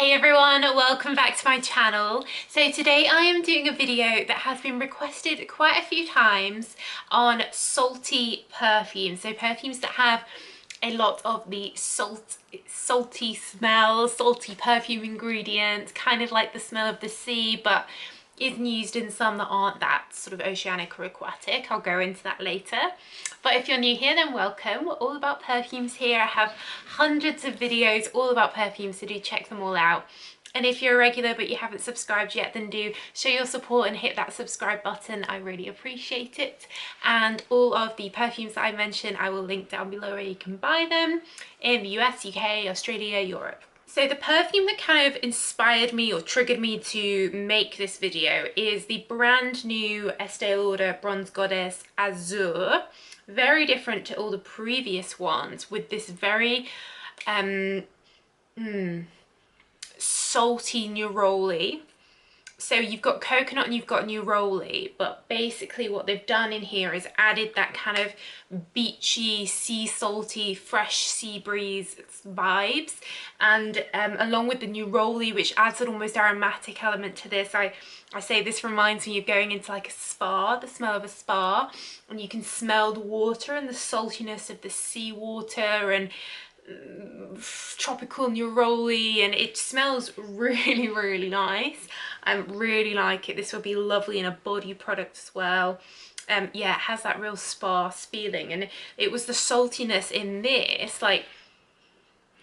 Hey everyone, welcome back to my channel. So today I am doing a video that has been requested quite a few times on salty perfumes. So perfumes that have a lot of the salty smell, salty perfume ingredients, kind of like the smell of the sea, but isn't used in some that aren't that sort of oceanic or aquatic. I'll go into that later. But if you're new here, then welcome. We're all about perfumes here. I have hundreds of videos all about perfumes, so do check them all out. And if you're a regular but you haven't subscribed yet, then do show your support and hit that subscribe button. I really appreciate it. And all of the perfumes that I mentioned, I will link down below where you can buy them in the US, UK, Australia, Europe. So the perfume that kind of inspired me or triggered me to make this video is the brand new Estee Lauder Bronze Goddess Azure. Very different to all the previous ones, with this very salty neroli. So you've got coconut and you've got neroli, but basically what they've done in here is added that kind of beachy, sea salty, fresh sea breeze vibes, and along with the neroli, which adds an almost aromatic element to this. I say this reminds me of going into like a spa, the smell of a spa, and you can smell the water and the saltiness of the sea water and tropical neroli, and it smells really nice. I really like it. This will be lovely in a body product as well. Yeah, it has that real sparse feeling, and it was the saltiness in this, like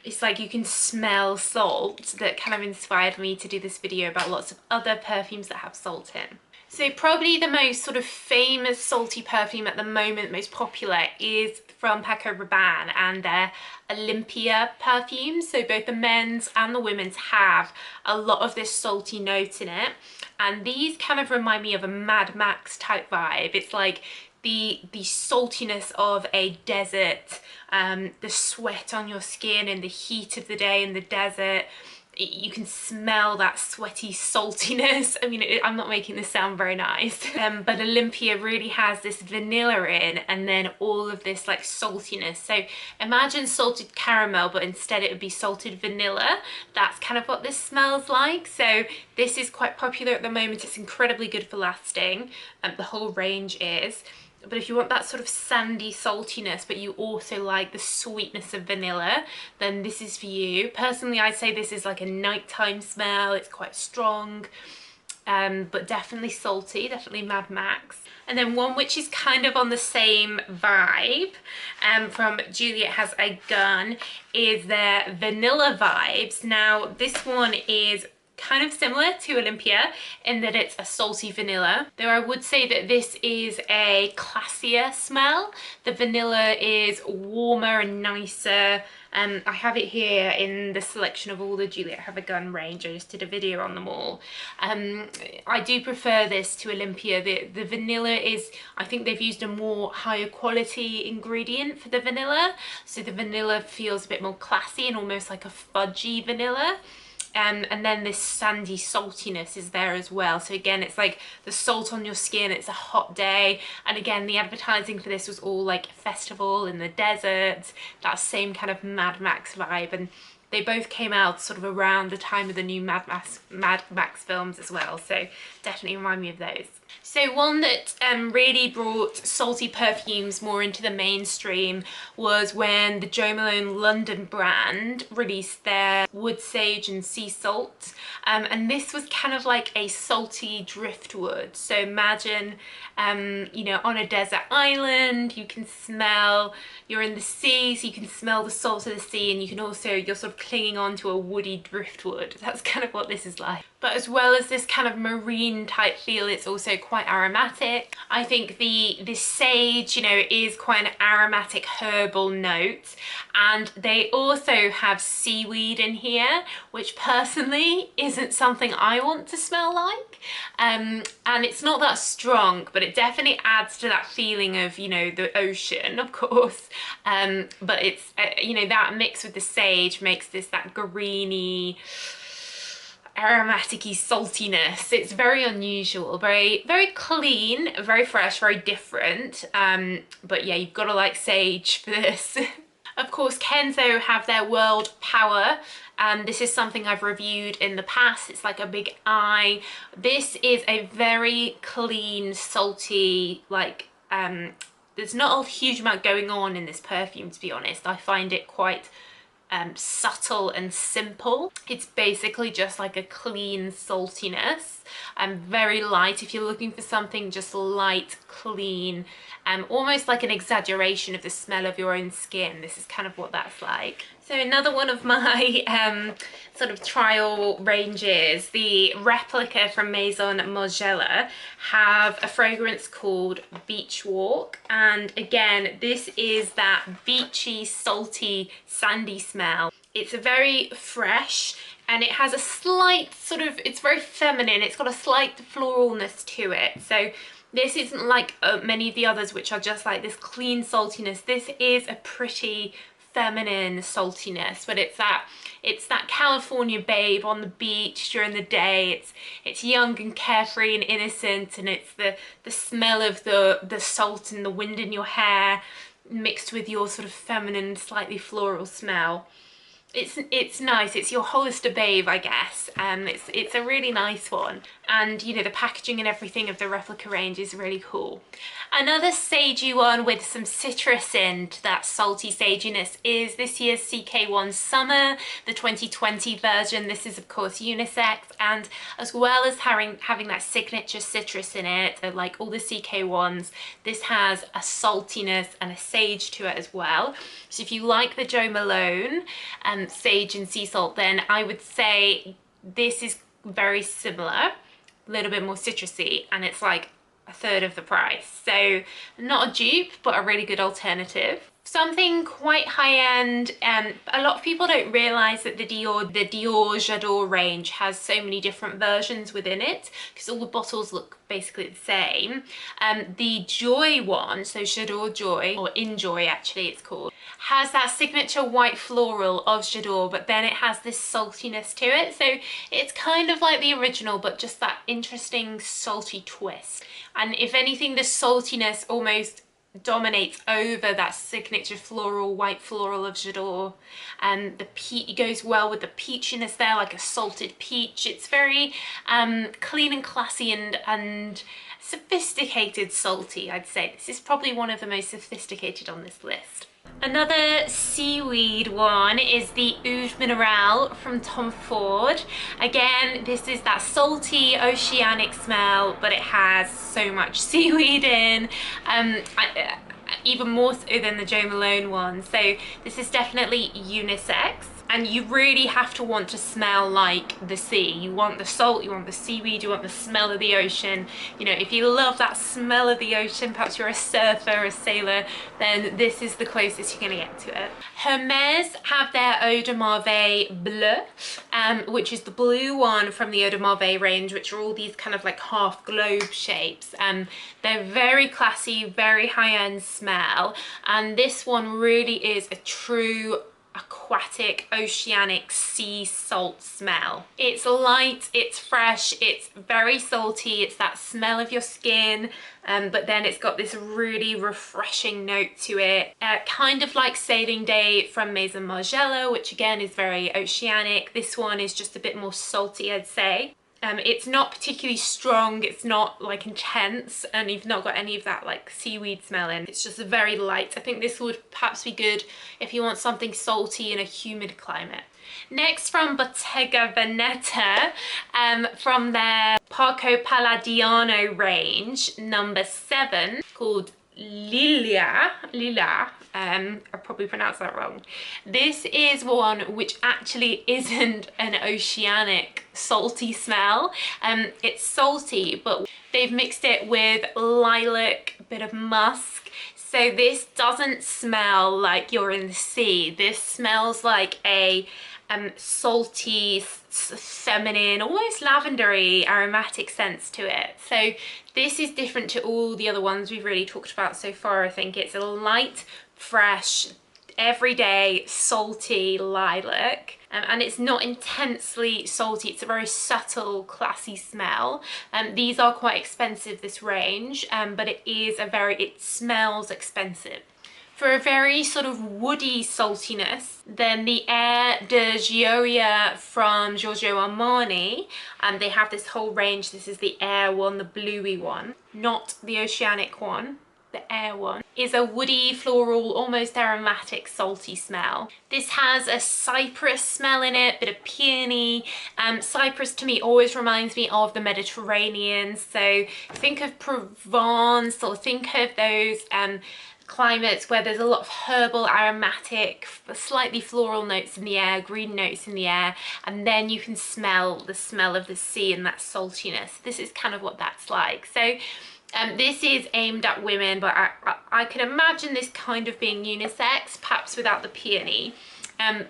it's like you can smell salt, that kind of inspired me to do this video about lots of other perfumes that have salt in. So probably the most sort of famous salty perfume at the moment, most popular, is from Paco Rabanne and their Olympia perfumes. So both the men's and the women's have a lot of this salty note in it. And these kind of remind me of a Mad Max type vibe. It's like the saltiness of a desert, the sweat on your skin in the heat of the day in the desert. You can smell that sweaty saltiness. I mean, I'm not making this sound very nice, but Olympia really has this vanilla in, and then all of this like saltiness. So imagine salted caramel, but instead it would be salted vanilla. That's kind of what this smells like. So this is quite popular at the moment. It's incredibly good for lasting. The whole range is. But if you want that sort of sandy saltiness, but you also like the sweetness of vanilla, then this is for you. Personally, I'd say this is like a nighttime smell. It's quite strong, but definitely salty, definitely Mad Max. And then one which is kind of on the same vibe, from Juliet Has a Gun, is their Vanilla Vibes. Now, this one is kind of similar to Olympia in that it's a salty vanilla, though I would say that this is a classier smell. The vanilla is warmer and nicer. I have it here in the selection of all the Juliet Have a Gun range. I just did a video on them all. I do prefer this to Olympia. The vanilla is, I think they've used a more higher quality ingredient for the vanilla, so the vanilla feels a bit more classy and almost like a fudgy vanilla. And then this sandy saltiness is there as well. So again, it's like the salt on your skin, it's a hot day. And again, the advertising for this was all like a festival in the desert, that same kind of Mad Max vibe. And they both came out sort of around the time of the new Mad Max films as well. So definitely remind me of those. So one that really brought salty perfumes more into the mainstream was when the Jo Malone London brand released their Wood Sage and Sea Salt. And this was kind of like a salty driftwood. So imagine, you know, on a desert island, you can smell, you're in the sea, so you can smell the salt of the sea, and you can also, you're sort of clinging on to a woody driftwood. That's kind of what this is like. But as well as this kind of marine type feel, it's also quite aromatic. I think this sage, you know, is quite an aromatic herbal note. And they also have seaweed in here, which personally isn't something I want to smell like. And it's not that strong, but it definitely adds to that feeling of, you know, the ocean, of course. But it's, you know, that mixed with the sage makes this that greeny, aromatic-y saltiness. It's very unusual, very clean, very fresh, very different. But yeah, you've got to like sage for this. Of course, Kenzo have their World Power This is something I've reviewed in the past. It's like a big eye. This is a very clean, salty, like, there's not a huge amount going on in this perfume, to be honest. I find it quite subtle and simple. It's basically just like a clean saltiness, very light. If you're looking for something just light, clean, almost like an exaggeration of the smell of your own skin, this is kind of what that's like. So another one of my sort of trial ranges, the replica from Maison Margiela, have a fragrance called Beach Walk, and again this is that beachy, salty, sandy smell. It's a very fresh, and it has a slight sort of, it's very feminine, it's got a slight floralness to it. So this isn't like many of the others which are just like this clean saltiness. This is a pretty feminine saltiness, but it's that California babe on the beach during the day. It's young and carefree and innocent, and it's the smell of the salt and the wind in your hair mixed with your sort of feminine, slightly floral smell. It's nice. It's your Hollister babe, I guess. It's a really nice one, and you know, the packaging and everything of the replica range is really cool. Another sagey one with some citrus in to that salty saginess is this year's CK1 Summer, the 2020 version. This is of course unisex, and as well as having that signature citrus in it, like all the CK1s, this has a saltiness and a sage to it as well. So if you like the Jo Malone sage and sea salt, then I would say this is very similar, a little bit more citrusy, and it's like a third of the price. So not a dupe, but a really good alternative. Something quite high-end. A lot of people don't realize that the Dior J'adore range has so many different versions within it, because all the bottles look basically the same. The Joy one, so J'adore Joy, or Enjoy actually it's called, has that signature white floral of J'adore, but then it has this saltiness to it. So it's kind of like the original, but just that interesting salty twist. And if anything, the saltiness almost dominates over that signature floral, white floral of J'adore, and the peach goes well with the peachiness there, like a salted peach. It's very clean and classy and sophisticated salty, I'd say. This is probably one of the most sophisticated on this list. Another seaweed one is the Ooze Mineral from Tom Ford. Again, this is that salty oceanic smell, but it has so much seaweed in, even more so than the Jo Malone one. So this is definitely unisex, and you really have to want to smell like the sea. You want the salt, you want the seaweed, you want the smell of the ocean. You know, if you love that smell of the ocean, perhaps you're a surfer, a sailor, then this is the closest you're gonna get to it. Hermes have their Eau de Marveille Bleu, which is the blue one from the Eau de Marveille range, which are all these kind of like half globe shapes. They're very classy, very high-end smell, and this one really is a true aquatic, oceanic, sea salt smell. It's light, it's fresh, it's very salty, it's that smell of your skin, but then it's got this really refreshing note to it. Kind of like Sailing Day from Maison Margiela, which again is very oceanic. This one is just a bit more salty, I'd say. It's not particularly strong, it's not like intense, and you've not got any of that like seaweed smell in. It's just very light. I think this would perhaps be good if you want something salty in a humid climate. Next, from Bottega Veneta, from their Parco Palladiano range, number 7, called Lilia, I probably pronounced that wrong. This is one which actually isn't an oceanic salty smell. It's salty, but they've mixed it with lilac, a bit of musk. So this doesn't smell like you're in the sea. This smells like a salty, feminine, almost lavendery aromatic sense to it. So this is different to all the other ones we've really talked about so far. I think it's a light, fresh, everyday, salty lilac, and it's not intensely salty. It's a very subtle, classy smell. These are quite expensive, this range, but it smells expensive. For a very sort of woody saltiness, then the Air de Gioia from Giorgio Armani, and they have this whole range. This is the Air one, the bluey one, not the oceanic one. The Air one is a woody, floral, almost aromatic, salty smell. This has a cypress smell in it, bit of peony. Cypress to me always reminds me of the Mediterranean. So think of Provence, or think of those climates where there's a lot of herbal, aromatic, slightly floral notes in the air, green notes in the air, and then you can smell the smell of the sea and that saltiness. This is kind of what that's like. So this is aimed at women, but I can imagine this kind of being unisex, perhaps without the peony.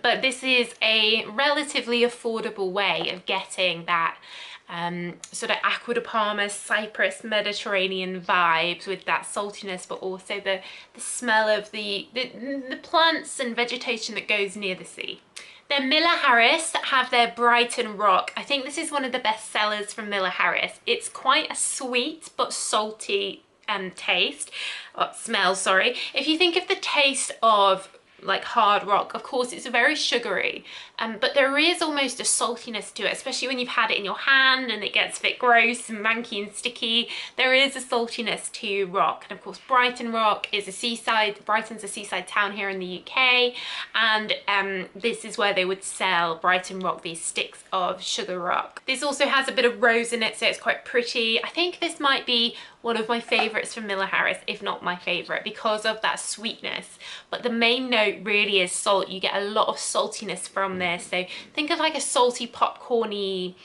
But this is a relatively affordable way of getting that sort of Acqua di Parma, Cyprus, Mediterranean vibes with that saltiness, but also the smell of the plants and vegetation that goes near the sea. Then Miller Harris have their Brighton Rock. I think this is one of the best sellers from Miller Harris. It's quite a sweet but salty smell, sorry. If you think of the taste of like hard rock, of course it's very sugary, but there is almost a saltiness to it, especially when you've had it in your hand and it gets a bit gross and manky and sticky. There is a saltiness to rock, and of course Brighton Rock is a seaside, Brighton's a seaside town here in the UK, and this is where they would sell Brighton Rock, these sticks of sugar rock. This also has a bit of rose in it, so it's quite pretty. I think this might be one of my favorites from Miller Harris, if not my favorite, because of that sweetness. But the main note really is salt. You get a lot of saltiness from this. So think of like a salty popcorny,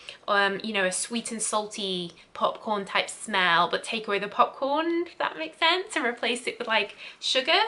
you know, a sweet and salty popcorn type smell, but take away the popcorn, if that makes sense, and replace it with like sugar.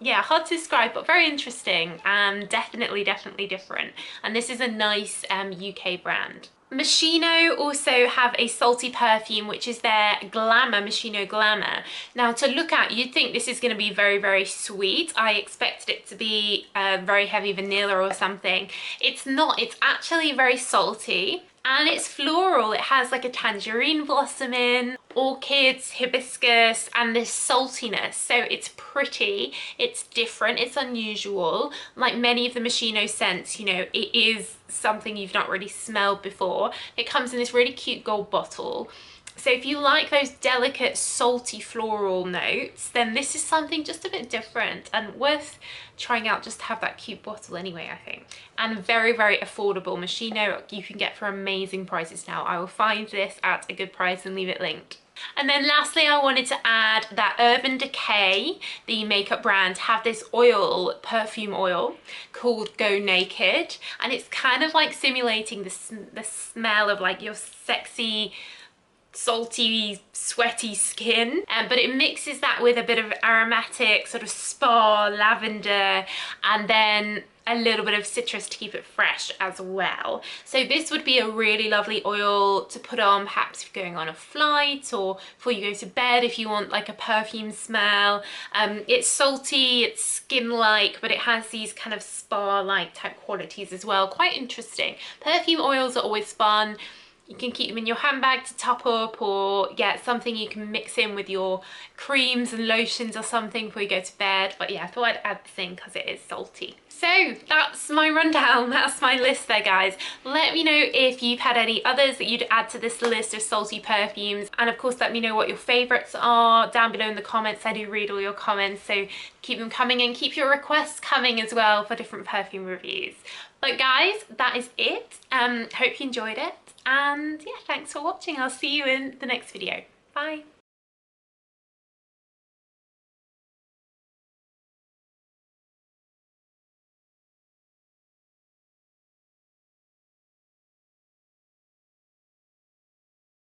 Yeah, hard to describe, but very interesting, and definitely different. And this is a nice UK brand. Moschino also have a salty perfume, which is their Glamour, Moschino Glamour. Now to look at, you'd think this is going to be very sweet. I expected it to be very heavy vanilla or something. It's not, it's actually very salty. And it's floral. It has like a tangerine blossom in, orchids, hibiscus, and this saltiness. So it's pretty, it's different, it's unusual. Like many of the Moschino scents, you know, it is something you've not really smelled before. It comes in this really cute gold bottle. So if you like those delicate, salty floral notes, then this is something just a bit different and worth trying out, just to have that cute bottle anyway, I think. And very affordable. Moschino you can get for amazing prices now. I will find this at a good price and leave it linked. And then lastly, I wanted to add that Urban Decay, the makeup brand, have this oil, perfume oil, called Go Naked. And it's kind of like simulating the smell of like your sexy, salty, sweaty skin, but it mixes that with a bit of aromatic sort of spa, lavender, and then a little bit of citrus to keep it fresh as well. So this would be a really lovely oil to put on, perhaps if you're going on a flight or before you go to bed, if you want like a perfume smell. It's salty, it's skin-like, but it has these kind of spa-like type qualities as well. Quite interesting. Perfume oils are always fun. You can keep them in your handbag to top up, or get something you can mix in with your creams and lotions or something before you go to bed. But yeah, I thought I'd add this in because it is salty. So that's my rundown, that's my list there, guys. Let me know if you've had any others that you'd add to this list of salty perfumes, and of course let me know what your favorites are down below in the comments. I do read all your comments, so keep them coming, and keep your requests coming as well for different perfume reviews. But guys, that is it. Hope you enjoyed it, and yeah, thanks for watching. I'll see you in the next video. Bye.